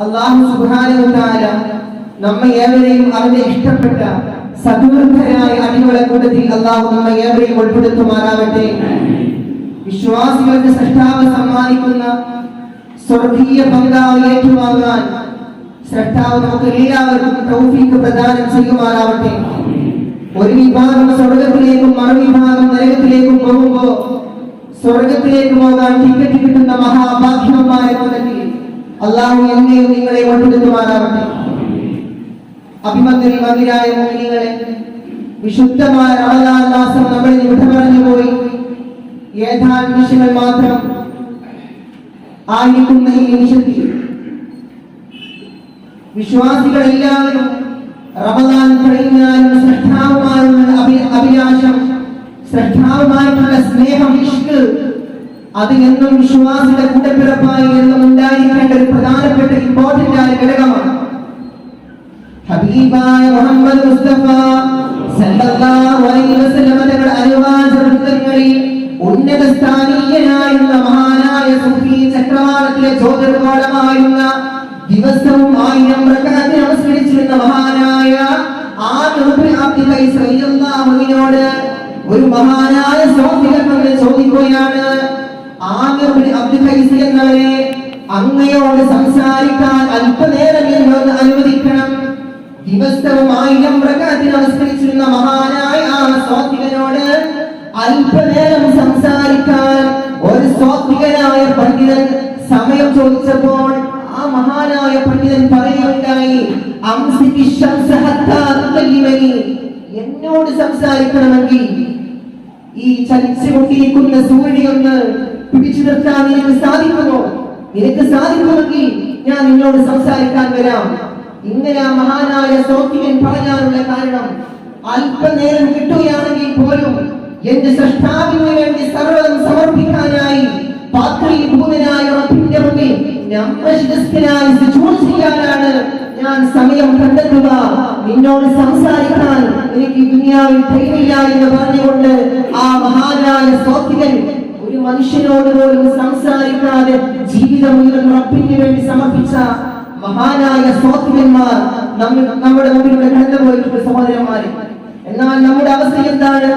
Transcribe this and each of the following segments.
അല്ലാഹു സുബ്ഹാനഹു വ തആല നമ്മെ ഏവരെയും അവന്റെ ഇഷ്ടപ്പെട്ട സദുർഭരായ അടിമകളെ കൂട്ടത്തിൽ അല്ലാഹു നമ്മെ ഏവരെയും ഉൾപ്പെടുത്തുമാറാവട്ടെ. വിശ്വാസികൾക്ക് സൃഷ്ടാവ് സമ്മാനിക്കുന്ന സ്വർഗീയ പങ്കാളി ഏറ്റുവാങ്ങാൻ സൃഷ്ടാവ് നമുക്ക് എല്ലാവർക്കും തൗഫീഖ് പ്രദാനം ചെയ്യുമാറാവട്ടെ. ഒരു വിഭാഗം സ്വർഗത്തിലേക്കും മറുവിഭാഗം നരകത്തിലേക്കും പോകുമ്പോൾ സ്വർഗത്തിലേക്ക് പോകാൻ ടിക്കറ്റ് കിട്ടുന്ന മഹാഭാഗ്യവന്മാരെ കൂട്ടത്തിൽ അല്ലാഹു എന്നെയും നിങ്ങളെ ഉൾപ്പെടുത്തുമാറാവട്ടെ. അഭിമന്യരായ മുഅ്മിനീങ്ങളെ, വിശുദ്ധമായ റമദാൻ മാസം നമ്മൾ വിട പറഞ്ഞു പോയി. ഏതാനും നിമിഷങ്ങൾ മാത്രം ആയിരിക്കുന്ന ഈ നിമിഷത്തിൽ വിശ്വാസികൾ എല്ലാവരും റമദാൻ കഴിഞ്ഞാലും സൃഷ്ടാവുമായുള്ള അഭിലാഷം, സൃഷ്ടാവുമായിട്ടുള്ള സ്നേഹം, ഇഷ്ക്, അത് എന്നും വിശ്വാസിയുടെ കൂടെപ്പിറപ്പായി എന്നും ഉണ്ടായിരിക്കേണ്ട ഒരു പ്രധാനപ്പെട്ട ഇമ്പോർട്ടന്റ് ആയ ഘടകമാണ്. ഹബീബായ മുഹമ്മദ് മുസ്തഫ സല്ലല്ലാഹു അലൈഹി വസല്ലം തങ്ങളുടെ അനുവാചകങ്ങളിൽ ഉന്നത സ്ഥാനീയനായിരുന്ന മഹാനായ സുഫി ചക്രവാളത്തിലെ ജ്യോതിർഗോളമായിരുന്ന ദിവസവും 1000 റക്അത്ത് നമസ്കരിച്ചിരുന്ന മഹാനായ റളിയല്ലാഹുവിനോട് ഒരു മഹാനായ സഹോദരൻ ചോദിക്കുകയാണ്, എന്നവരെ അങ്ങയോട് സംസാരിക്കാൻ അല്പനേരം എന്നോട് അനുവദിക്കണം. ദിവസവും 1000 റക്അത്ത് നമസ്കരിച്ചിരുന്ന മഹാനായ ആ സഹോദരനോട് അല്പനേരം സംസാരിക്കാൻ ഒരു സ്വാത്വികനായ പണ്ഡിതൻ സമയം ചോദിച്ചപ്പോൾ ആ മഹാനായ പണ്ഡിതൻ പറയുകയുണ്ടായി, എന്നോട് സംസാരിക്കണമെങ്കിൽ ഈ ചലിച്ചുകൊണ്ടിരിക്കുന്ന സൂര്യനൊന്ന് പിടിച്ചു നിർത്താൻ നിനക്ക് സാധിക്കുമോ? നിനക്ക് സാധിക്കുമെങ്കിൽ ഞാൻ നിന്നോട് സംസാരിക്കാൻ വരാം. ഇങ്ങനെ ആ മഹാനായ സ്വാത്വികൻ പറയാനുള്ള കാരണം, അല്പനേരം കിട്ടുകയാണെങ്കിൽ പോലും എന്റെ സൃഷ്ടാവിന് വേണ്ടി സർവ്വം സമർപ്പിക്കാനായി പാത്രീഭൂതനായ റബ്ബിന്റെ മുന്നിൽ നമസ്കരിക്കാനായി സുജൂദ് ചെയ്യാനാണ് ഞാൻ സമയം കണ്ടെത്തുക. നിന്നോട് സംസാരിക്കാൻ എനിക്ക് ദുനിയാവിൽ കഴിയില്ല എന്ന് പറഞ്ഞുകൊണ്ട് ആ മഹാനായ സ്വാത്വികൻ ഒരു മനുഷ്യനോട് പോലും സംസാരിക്കാതെ ജീവിതം മുഴുവൻ റബ്ബിന് വേണ്ടി സമർപ്പിച്ച മഹാനായ സ്വാത്വികന്മാർ നമ്മുടെ മുമ്പിലൂടെ കടന്നുപോയിട്ടുള്ള സഹോദരന്മാരെ. എന്നാൽ നമ്മുടെ അവസ്ഥ എന്താണ്?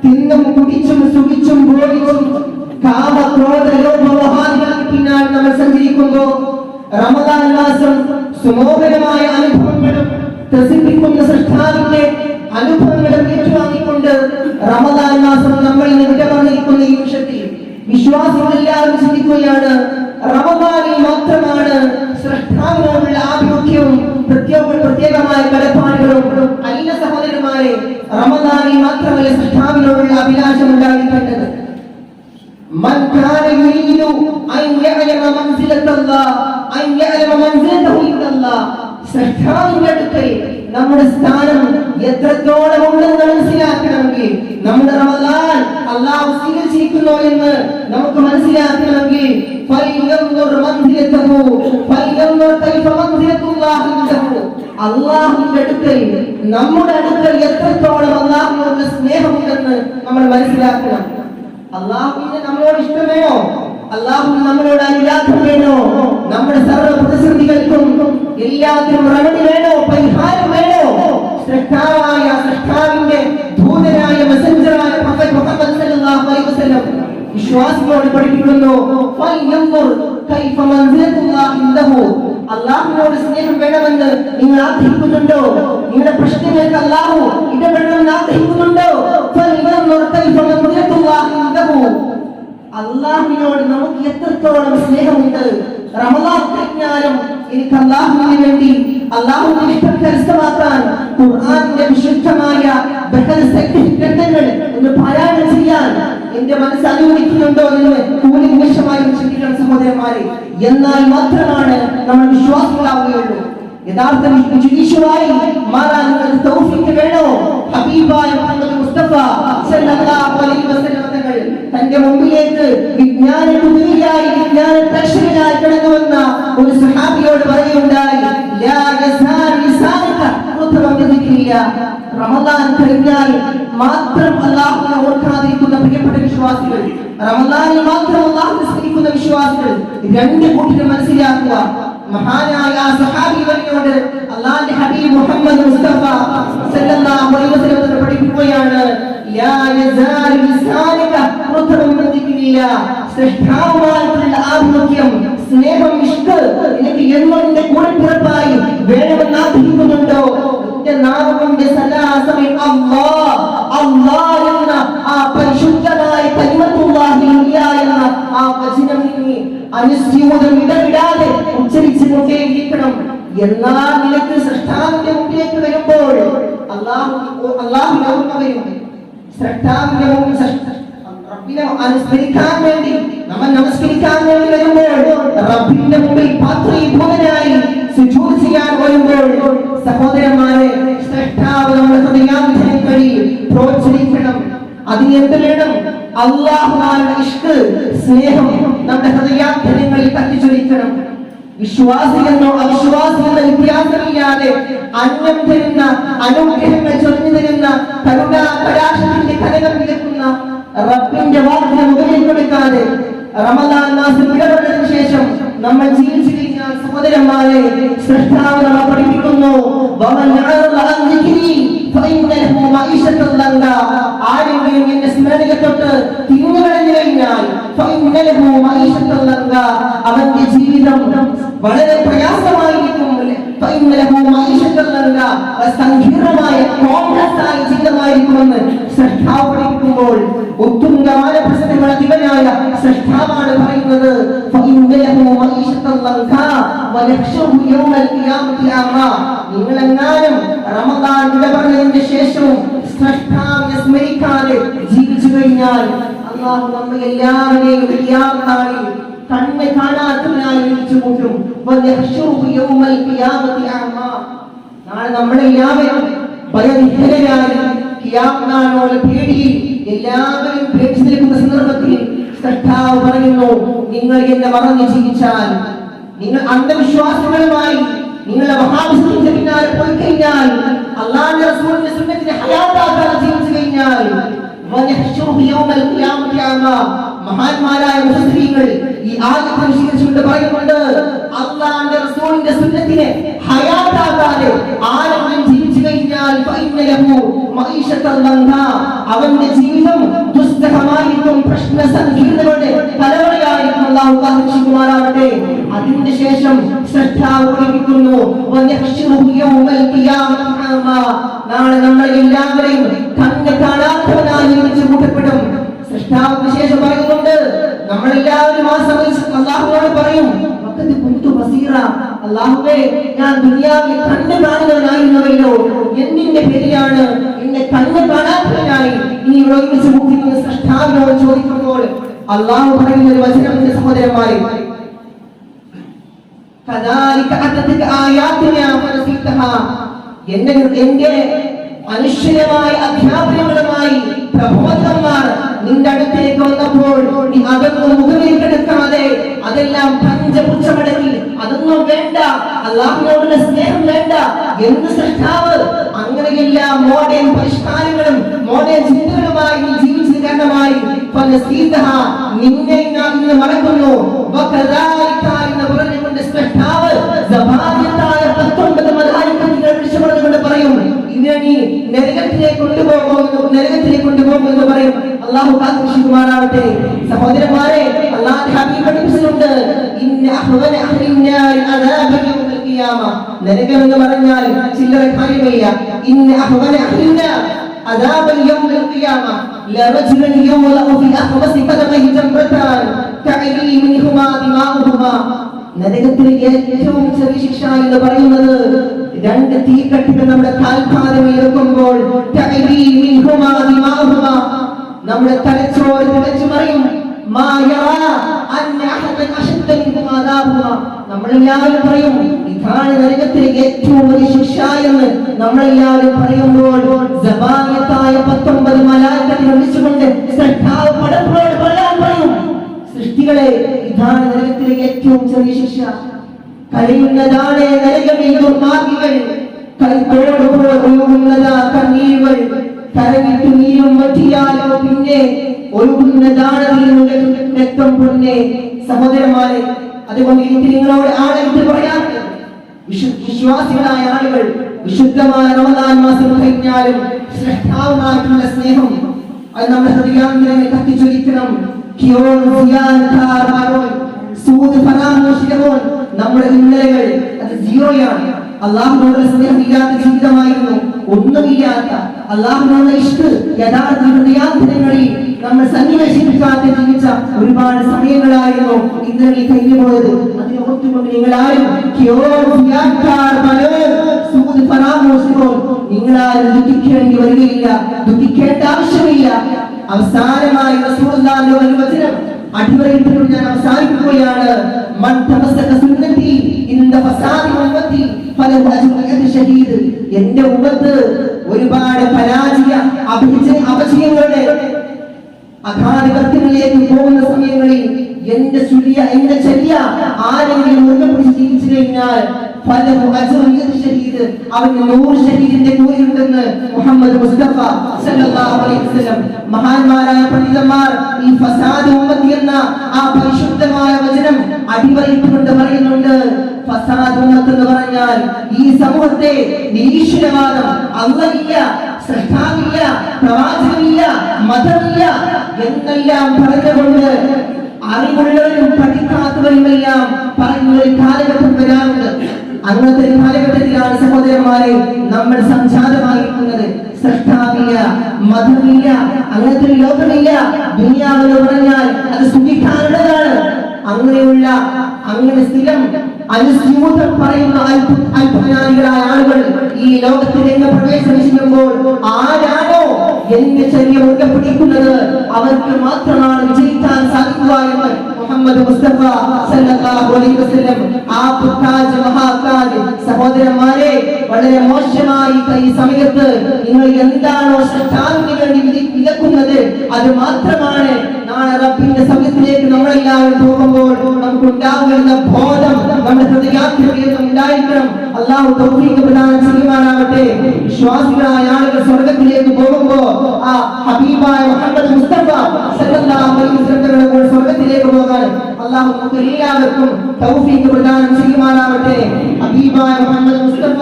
തിന്നും കുടിച്ചും സുഖിച്ചും ഭോഗിച്ചും കാമ ക്രോധ ലോഭമോഹാദികൾക്ക് പിന്നാലെ നമ്മൾ സഞ്ചരിക്കുമ്പോൾ റമദാൻ മാസം സുമോഹനമായ അനുഭവങ്ങളും ത്രസിപ്പിക്കുന്ന സൃഷ്ടാവിന്റെ അനുഭവങ്ങളും ഏറ്റുവാങ്ങിക്കൊണ്ട് റമദാൻ മാസം നമ്മൾ വിട പറഞ്ഞിരിക്കുന്ന ഈ നിമിഷത്തിൽ വിശ്വാസികളെല്ലാവരും ചിന്തിക്കുകയാണ്, റമദാനിൽ മാത്രമാണ് സൃഷ്ടാവിനോടുള്ള ആഭിമുഖ്യവും പ്രത്യേകമായ കടപ്പാടുകളും. അല്ല സഹോദരന്മാരെ, റമദാനിൽ മാത്രമല്ല സൃഷ്ടാവിനോടുള്ള അഭിലാഷം ഉണ്ടായിരിക്കേണ്ടത്. من كان يريد أن يعلم منزلة الله أن يعلم منزلته عند الله സൃഷ്ടാവിന്റെ അടുക്കൽ നമ്മുടെ സ്ഥാനം എത്രത്തോളം ഉണ്ടെന്ന് മനസ്സിലാക്കണമെങ്കിൽ, നമ്മുടെ റമദാൻ അല്ലാഹു സ്വീകരിച്ചിരിക്കുന്നു എന്ന് നമുക്ക് മനസ്സിലാക്കണമെങ്കിൽ അല്ലാഹുവിന്റെ അടുക്കൽ നമ്മുടെ അടുക്കൽ എത്രത്തോളം അല്ലാഹുവിനോടുള്ള സ്നേഹമുണ്ടെന്ന് നമ്മൾ മനസ്സിലാക്കണം. അല്ലാഹുവിന് നമ്മളോട് ഇഷ്ടം വേണോ? അല്ലാഹുവിന് നമ്മളോട് അനുരാഗം വേണോ? നമ്മുടെ സർവ്വ പ്രതിസന്ധികൾക്കും എല്ലാത്തിനും റെമഡി വേണോ? പരിഹാരം വേണോ? സൃഷ്ടാവായ സൃഷ്ടാവിന്റെ ദൂതനായ മെസഞ്ചറായ പ്രൊഫറ്റ് മുഹമ്മദ് സല്ലല്ലാഹു അലൈഹി വസല്ലം വിശ്വാസികളോട് പഠിപ്പിക്കുന്നു, അല്ലാഹുവിനോട് സ്നേഹം വേണമെന്ന് നിങ്ങൾ ആഗ്രഹിക്കുന്നുണ്ടോ? നിങ്ങളുടെ പ്രശ്നങ്ങൾക്ക് അല്ലാഹു ഇടപെടണമെന്ന് ആഗ്രഹിക്കുന്നുണ്ടോ? അല്ലാഹുവിനോട് നമുക്ക് എത്രത്തോളം സ്നേഹമുണ്ട്. റമദാൻ കഴിഞ്ഞാലും എനിക്ക് അല്ലാഹുവിന് വേണ്ടി അല്ലാഹുവിന്റെ ഇഷ്ടം കരസ്ഥമാക്കാൻ ഖുർആനിന്റെ വിശുദ്ധമായ ഗ്രന്ഥങ്ങൾ ഒന്ന് പാരായണം ചെയ്യാൻ എന്റെ മനസ്സ് അനുവദിക്കുന്നുണ്ടോ എന്ന് കൂലിനിമിഷമായി ചിന്തിക്കണം സഹോദരന്മാരെ. എന്നാൽ മാത്രമാണ് നമ്മൾ വിശ്വാസികളാവുകയുള്ളൂ. യഥാർത്ഥ വിശ്വാസികളായി മാറാൻ തൗഫീഖ് വേണോ? ഹബീബായ മുഹമ്മദ് മുസ്തഫ സല്ലല്ലാഹു അലൈഹി വസല്ലം തങ്ങൾ തന്റെ മുമ്പിലേക്ക് വിജ്ഞാന കുതിരയായി വിജ്ഞാന പ്രേക്ഷകനായി കടന്നു വന്ന ഒരു സഹാബിയോട് പറയുകയുണ്ടായി, ലാ യസാൽ ലിസാനക മുതറം ബിദിക്രില്ല. റമദാൻ കഴിഞ്ഞാൽ മാത്രം അല്ലാഹുവിനെ ഓർക്കാതിരിക്കുന്ന പ്രിയപ്പെട്ട വിശ്വാസികൾ, റമദാനിൽ മാത്രം അല്ലാഹുവിനെ സ്മരിക്കുന്ന വിശ്വാസികൾ, രണ്ട് കൂട്ടരും മനസ്സിലാക്കുക. മഹാനായ സഹാബി വര്യനോട് അല്ലാഹുവിന്റെ ഹബീബ് മുഹമ്മദ് മുസ്തഫ സല്ലല്ലാഹു അലൈഹി വസല്ലം പഠിപ്പിക്കുകയാണ്, ലാ യസാലു ലിസാനുക റത്ബൻ മിൻ ദിക്രില്ലാ. ശ്രേഷ്ഠമായിട്ടുള്ള ആഭിമുഖ്യം, സ്നേഹം, ഇഷ്ക് നിനക്ക് എന്നെ കൂടെ പിറപ്പായി വേണമെന്ന് ആഗ്രഹിക്കുന്നുണ്ടോ? നാവ് കൊണ്ട് സദാസമയം അല്ലാഹ് അല്ലാഹ് എന്ന ആ പരിശുദ്ധമായ കലിമത്തുല്ലാഹി എന്ന ആ വചനം നീ അനുസ്യൂതം ഇടവിടാതെ ഉച്ചരിച്ചു കൊണ്ടേയിരിക്കണം. എന്നാൽ നിനക്ക് സൃഷ്ടാവിന്റെ മുമ്പിലേക്ക് വരുമ്പോൾ അല്ലാഹുവിനെ ഓർമ്മ വരും. സൃഷ്ടാവിന്റെ മുമ്പിൽ റബ്ബിനെ അനുസ്മരിക്കാൻ വേണ്ടി, നമ്മൾ നമസ്കരിക്കാൻ വേണ്ടി വരുമ്പോൾ, റബ്ബിന്റെ മുമ്പിൽ പാത്രീഭൂതനായി സുജൂദ് ചെയ്യാൻ വരുമ്പോൾ, സഹോദരന്മാരെ, സൃഷ്ടാവ് നമ്മുടെ ഹൃദയാന്തരങ്ങളിൽ പ്രോത്സാഹിപ്പിക്കണം. അതിന് എന്ത് വേണം? അല്ലാഹുവിന്റെ ഇഷ്ക്, സ്നേഹം നമ്മുടെ ഹൃദയാന്തരങ്ങളിൽ തട്ടിച്ചൊലിക്കണം. വിശ്വാസിയെന്നോ അവിശ്വാസിയെന്ന വ്യത്യാസമില്ലാതെ അന്നം തരുന്ന അനുഗ്രഹങ്ങൾ ചൊരിഞ്ഞു തരുന്ന കരുണാ കടാക്ഷത്തിന്റെ കനകം വിലക്കുന്ന റബ്ബിന്റെ വാക്കിന് മുകളിൽ കൊടുക്കാതെ റമദാൻ മാസം വിടപെട്ടതിനു ശേഷം നമ്മൾ ജീവിച്ചു കഴിഞ്ഞാൽ, സഹോദരന്മാരെ, സൃഷ്ടാവ് നമ്മൾ പഠിപ്പിക്കുന്നു, ആരെങ്കിലും എന്റെ സ്മരണയെ തൊട്ട് തിരിഞ്ഞുകളഞ്ഞു കഴിഞ്ഞാൽ അവന്റെ ജീവിതം വളരെ പ്രയാസമായിരിക്കും. സങ്കീർണമായ കോംപ്ലക്സായ ജീവിതമായിരിക്കുമെന്ന് സൃഷ്ടാവ് പഠിപ്പിക്കുമ്പോൾ, ഉത്തുംഗമായ പ്രശ്നങ്ങൾ ദിവനായ സൃഷ്ടാവാണ് പറയുന്നത്. നിങ്ങളെങ്ങാനും റമദാൻ വിട പറഞ്ഞതിന് ശേഷവും സൃഷ്ടാവിനെ സ്മരിക്കാതെ ജീവിച്ചു കഴിഞ്ഞാൽ അല്ലാഹു നമ്മെ എല്ലാവരെയും ഖിയാമത്തായി കണ്ണ് കാണാത്തവനായി വിളിച്ചു കൂട്ടും. നാളെ നമ്മളെല്ലാവരും ഭയവിഹ്വലരായി ഖിയാമത്തിനോട് പേടിയിൽ എല്ലാവരും പേടിച്ചു നിൽക്കുന്ന സന്ദർഭത്തിൽ സൃഷ്ടാവ് പറയുന്നു, നിങ്ങൾ എന്നെ മറന്നു ജീവിച്ചാൽ, നിങ്ങൾ അന്ധവിശ്വാസങ്ങളുമായി നിങ്ങളുടെ മഹാവിഷ്ണുവിന്റെ പിന്നാലെ പോയി കഴിഞ്ഞാൽ, അല്ലാഹുവിന്റെ റസൂലിന്റെ സുന്നത്തിനെ ഹയാത്താക്കാൻ ജീവിച്ചു കഴിഞ്ഞാൽ, മഹാന്മാരായ മുഫസ്സിരീങ്ങൾ ഈ ആയത്ത് വിശദീകരിച്ചുകൊണ്ട് പറയുന്നുണ്ട്, അല്ലാഹുവിന്റെ റസൂലിന്റെ സുന്നത്തിനെ ഹയാത്താക്കാതെ ആരെങ്കിലും ജീവിച്ചു കഴിഞ്ഞാൽ അവന്റെ ജീവിതം ദുസ്സഹമായിരിക്കും, പ്രശ്ന സങ്കീർണതകളുടെ കലവറയായിരിക്കും. അല്ലാഹു കാത്തുരക്ഷിക്കുമാറാവട്ടെ. അതിന്റെ ശേഷം സൃഷ്ടാവ് പഠിപ്പിക്കുന്നു, നാളെ നമ്മൾ എല്ലാവരെയും കണ്ണ് കാണാത്തവനായി വിളിച്ചു കൂട്ടപ്പെടും. സൃഷ്ടാവിന് ശേഷം പറയുന്നുണ്ട്, നമ്മളെല്ലാവരും ആ സമയത്ത് അല്ലാഹുവോട് പറയും, അല്ലാഹുവേ, ഞാൻ ദുനിയാവിൽ കണ്ണ് കാണുന്നവനായിരുന്നവല്ലോ, എന്തിന്റെ പേരിലാണ് എന്നെ കണ്ണ് കാണാത്തവനായി ഇനി ഇവിടെ ഒരുമിച്ച് കൂട്ടിക്കുന്ന സൃഷ്ടാവിനോട് ചോദിക്കുമ്പോൾ അല്ലാഹു പറയുന്ന ഒരു വചനം, സഹോദരന്മാരെ, എന്റെ അനിശ്ചയമായ അധ്യാപനങ്ങളുമായി പ്രബോധകന്മാർ നിന്റെ അടുത്തേക്ക് വന്നപ്പോൾ നീ അതൊന്നും മുഖമേക്കെടുക്കാതെ അതെല്ലാം പഞ്ചപുച്ഛമടക്കി അതൊന്നും വേണ്ട, അല്ലാഹുവിനോടുള്ള സ്നേഹം വേണ്ട എന്ന് സൃഷ്ടാവ് അങ്ങനെയെല്ലാം മോഡേൺ പരിഷ്കാരങ്ങളും മോഡേൺ ചിന്തകളുമായി നീ ജീവിച്ചത് കാരണമായി നിന്നെ ഞാൻ ഇന്ന് മറക്കുന്നു. എന്ന് പറഞ്ഞുകൊണ്ട് സൃഷ്ടാവ് സഭാഗ്യത്തായ 19 മലായികത്തുകളെ വിളിച്ചു പറഞ്ഞുകൊണ്ട് പറയും, ഇവനെ നീ നരകത്തിലേക്ക് കൊണ്ടുപോകുമെന്ന് പറയും. അല്ലാഹു കാത്തുരക്ഷിക്കുമാറാവട്ടെ. സഹോദരന്മാരെ, അല്ലാഹുവിന്റെ ഹബീബ് പഠിപ്പിച്ചിട്ടുണ്ട്, ഇന്ന അഹ്വന അഹ്ലിന്നാർ അദാബ യൗമൽ ഖിയാമ. നരകം എന്ന് പറഞ്ഞാൽ ചില്ലറ കാര്യമില്ല. ഇന്ന അഹ്വന അഹ്ലിന്നാർ അദാബ യൗമൽ ഖിയാമ ലറജുലൻ യൗലഉ ഫി അഖ്വസി ഖദമിഹി ജംറതാൻ തഅലി മിൻഹുമാ ദിമാഉഹുമാ. നരകത്തിലെ ഏറ്റവും ചെറിയ ശിക്ഷ എന്ന് പറയുന്നത് രണ്ട് തീക്കട്ടികൾ നമ്മുടെ കാൽപാദങ്ങളിൽ വെക്കുമ്പോൾ നമ്മുടെ തലച്ചോറ് തിളച്ചു മറിയും. നമ്മളെല്ലാവരും പറയും, ഇതാണ് നരകത്തിലെ ഏറ്റവും വലിയ ശിക്ഷ എന്ന് നമ്മളെല്ലാവരും പറയുമ്പോൾ 19 മലായികത്തിനെ വിളിച്ചുകൊണ്ട് സൃഷ്ടാവ് പടപ്പുകളോട് പറയാൻ പറയും, സൃഷ്ടികളെ, ഇതാണ് നരകത്തിലെ ഏറ്റവും ചെറിയ ശിക്ഷ. കരയുന്നതാണ് നരകമേ ദുർമാർഗികൾ, കൈത്തോടുപോഴുന്നതാ കണ്ണീരുകൾ. കരവിട്ടു നീരും വറ്റിയാലോ പിന്നെ ഒഴുകുന്നതാണ് നിങ്ങളുടെ രക്തം പൊന്നെ. സഹോദരന്മാരെ, അതുകൊണ്ട് എനിക്ക് നിങ്ങളോട് ആളെടുത്ത് പറയാം, വിശ്വാസികളായ ആളുകൾ വിശുദ്ധമായ റമദാൻ മാസം കഴിഞ്ഞാലും ശ്രേഷ്ഠാവുമായിട്ടുള്ള സ്നേഹം അത് നമ്മുടെ ഹൃദയാന്തരങ്ങൾ കത്തിച്ചൊലിക്കണം. നമ്മുടെ ഇന്നലകൾ അത് സീറോയാണ്. അള്ളാഹുവിനോടുള്ള സ്നേഹമില്ലാത്ത ജീവിതമായിരുന്നു, ഒന്നുമില്ലാത്ത അള്ളാഹുവിനുള്ള ഇഷ്ടം യഥാർത്ഥ ഹൃദയാന്തരങ്ങളിൽ നമ്മൾ സന്നിവേശിപ്പിക്കാതെ ജീവിച്ച ഒരുപാട് സമയങ്ങളായിരുന്നു ഇന്നലെ കഴിഞ്ഞു പോയത്. അതിനെ ഓർത്തുകൊണ്ട് നിങ്ങളാരും നിങ്ങളാരും ദുഃഖിക്കേണ്ടി വരികയില്ല, ദുഃഖിക്കേണ്ട ആവശ്യമില്ല. അവസാനമായി റസൂലുള്ളാഹിന്റെ ഒരു വചനം അടിവരയിട്ടുകൊണ്ട് ഞാൻ അവസാനിപ്പിക്കുകയാണ്. മൻ തമസ്സക സുന്നതി ഇൻദ ഫസാദി ഉമ്മത്തി ഫലഹു അജ്റു ഷഹീദ്. എന്റെ ഉമ്മത്ത് ഒരുപാട് പരാജയ അപജയങ്ങളുടെ അഗാധികൃത്യങ്ങളിലേക്ക് പോകുന്ന സമയങ്ങളിൽ എന്റെ ചര്യ ആരെങ്കിലും മുറുകെപ്പിടിച്ച് ജീവിച്ചു കഴിഞ്ഞാൽ ഫലഹു അജ്റു ഷഹീദ്, അവന് 100 ഷഹീദിന്റെ കൂലിയുണ്ടെന്ന് മുഹമ്മദ് മുസ്തഫ സല്ലല്ലാഹു അലൈഹി വസല്ലം. മഹാന്മാരായ പണ്ഡിതന്മാർ ഈ ഫസാദ് ഉമ്മത്തി എന്ന ആ പരിശുദ്ധമായ വചനം അടിവരയിട്ടുകൊണ്ട് പറയുന്നുണ്ട്. ഫസാദ് ഉമ്മത്ത് എന്ന് പറഞ്ഞാൽ ഈ സമൂഹത്തെ നിരീശ്വരവാദം, അല്ലാഹ്വില്ല, സൃഷ്ടാവില്ല, പ്രവാചകനില്ല, മതമില്ല എന്നെല്ലാം പറഞ്ഞുകൊണ്ട് അറിവുള്ളവരും പഠിക്കാത്തവരുമെല്ലാം പറയുന്ന ഒരു കാലഘട്ടം വരാറുണ്ട്. അങ്ങനത്തെ ഒരു കാലഘട്ടത്തിലാണ് സഹോദരന്മാരെ നമ്മൾ സംജാതമായിരിക്കുന്നത്. സൃഷ്ടാവില്ല, മതമില്ല, അങ്ങനത്തെ ഒരു ലോകമില്ല. ദുനിയാവെന്ന് പറഞ്ഞാൽ അത് സുഖിക്കാനുള്ളതാണ്. അങ്ങനെ സ്ഥിരം അനുസ്യൂതം പറയുന്ന അല്പജ്ഞാനികളായ ആളുകൾ ഈ ലോകത്തിലേക്ക് പ്രവേശനം ചെയ്യുമ്പോൾ ആരാണോ എന്റെ ചര്യ മുറുകെ പിടിക്കുന്നത് അവർക്ക് മാത്രമാണ് വിജയിക്കാൻ സാധിക്കുക എന്ന് മുഹമ്മദ് മുസ്തഫ സല്ലല്ലാഹു അലൈഹി വസല്ലം. ആ പുത്താജ് മഹാകാജ് സഹോദരന്മാരെ, വളരെ മോശമായി ഈ സമയത്ത് നിങ്ങൾ എന്താണോ ശ്രദ്ധാവിന് വേണ്ടി വിലക്കുന്നത് അത് മാത്രമാണ് നാളെ റബ്ബിന്റെ സമയത്തിലേക്ക് നമ്മളെല്ലാവരും പോകുമ്പോൾ നമുക്ക് ഉണ്ടാകുന്ന ബോധം നമ്മുടെ ഹൃദയാന്തരങ്ങളിൽ ഉണ്ടായിരിക്കണം. അല്ലാഹു തൗഫീഖ് പ്രദാനം ചെയ്യുമാറാവട്ടെ. വിശ്വാസികളായ ആളുകൾ സ്വർഗ്ഗത്തിലേക്ക് പോകുമ്പോൾ ആ ഹബീബായ മുഹമ്മദ് മുസ്തഫ സല്ലല്ലാഹു അലൈഹി വസല്ലം സ്വർഗ്ഗത്തിലേക്ക് പോകാൻ അല്ലാഹു നമുക്ക് എല്ലാവർക്കും തൗഫീഖ് പ്രദാനം ചെയ്യുമാറാവട്ടെ. ഹബീബായ മുഹമ്മദ് മുസ്തഫ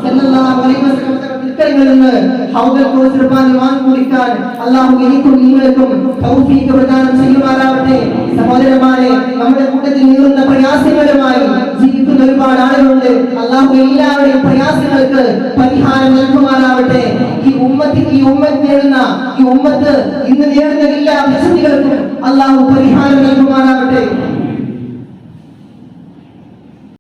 സല്ലല്ലാഹു അലൈഹി വസല്ലം ഇത്തരങ്ങളിൽ നിന്ന് ഹൗദൽ കൗസർ പാനി വാങ്ങിക്കുടിക്കാൻ അല്ലാഹു എനിക്കും നിങ്ങൾക്കും തൗഫീഖ് പ്രദാനം ചെയ്യുമാറാവട്ടെ. സഹോദരന്മാരെ, നമ്മുടെ കൂട്ടത്തിൽ നീളുന്ന പ്രയാസങ്ങളുമായി ജീവിക്കുന്ന ഒരുപാട് ആളുകളുണ്ട്. അല്ലാഹു എല്ലാവരുടെയും പ്രയാസങ്ങൾക്ക് പരിഹാരം നൽകുമാറാവട്ടെ. ഈ ഉമ്മത്ത് ഇന്ന് നേടുന്ന എല്ലാ പ്രശ്നങ്ങൾക്കും അല്ലാഹു പരിഹാരം നൽകുമാറാവട്ടെ.